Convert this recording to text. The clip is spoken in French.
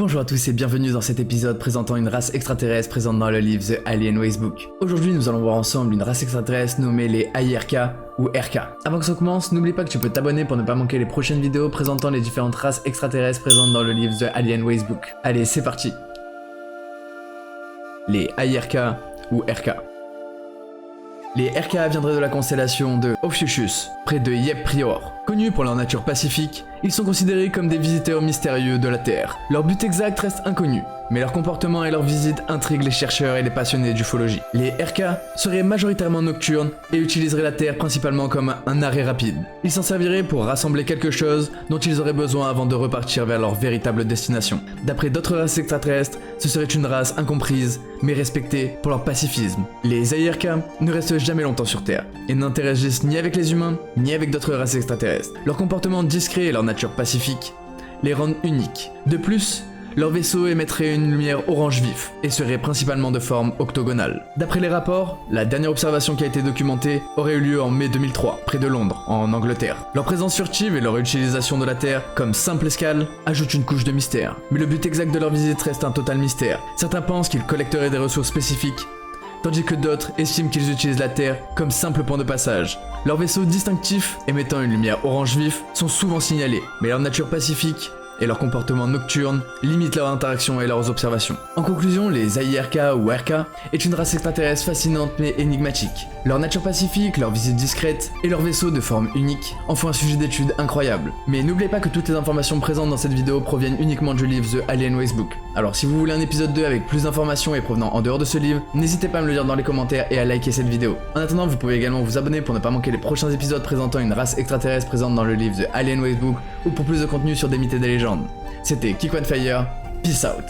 Bonjour à tous et bienvenue dans cet épisode présentant une race extraterrestre présente dans le livre The Alien Racebook. Aujourd'hui nous allons voir ensemble une race extraterrestre nommée les AIRK ou RK. Avant que ça commence, n'oublie pas que tu peux t'abonner pour ne pas manquer les prochaines vidéos présentant les différentes races extraterrestres présentes dans le livre The Alien Racebook. Allez, c'est parti. Les AIRK ou RK. Les RK viendraient de la constellation de Ophiuchus, près de Yep Prior. Connus pour leur nature pacifique, ils sont considérés comme des visiteurs mystérieux de la Terre. Leur but exact reste inconnu, mais leur comportement et leur visite intriguent les chercheurs et les passionnés d'ufologie. Les RK seraient majoritairement nocturnes et utiliseraient la Terre principalement comme un arrêt rapide. Ils s'en serviraient pour rassembler quelque chose dont ils auraient besoin avant de repartir vers leur véritable destination. D'après d'autres races extraterrestres, ce serait une race incomprise, mais respectée pour leur pacifisme. Les AIRK ne restent jamais longtemps sur Terre, et n'interagissent ni avec les humains, ni avec d'autres races extraterrestres. Leur comportement discret et leur nature pacifique les rendent uniques. De plus, leur vaisseau émettrait une lumière orange vif et serait principalement de forme octogonale. D'après les rapports, la dernière observation qui a été documentée aurait eu lieu en mai 2003, près de Londres, en Angleterre. Leur présence furtive et leur utilisation de la Terre comme simple escale ajoutent une couche de mystère. Mais le but exact de leur visite reste un total mystère. Certains pensent qu'ils collecteraient des ressources spécifiques, tandis que d'autres estiment qu'ils utilisent la Terre comme simple point de passage. Leurs vaisseaux distinctifs, émettant une lumière orange vif, sont souvent signalés, mais leur nature pacifique et leur comportement nocturne limitent leur interaction et leurs observations. En conclusion, les AIRK ou RK est une race extraterrestre fascinante mais énigmatique. Leur nature pacifique, leur visite discrète et leur vaisseau de forme unique en font un sujet d'étude incroyable. Mais n'oubliez pas que toutes les informations présentes dans cette vidéo proviennent uniquement du livre The Alien Racebook. Alors si vous voulez un épisode 2 avec plus d'informations et provenant en dehors de ce livre, n'hésitez pas à me le dire dans les commentaires et à liker cette vidéo. En attendant, vous pouvez également vous abonner pour ne pas manquer les prochains épisodes présentant une race extraterrestre présente dans le livre The Alien Racebook ou pour plus de contenu sur des mythes et des légendes. C'était Kick One Fire, peace out.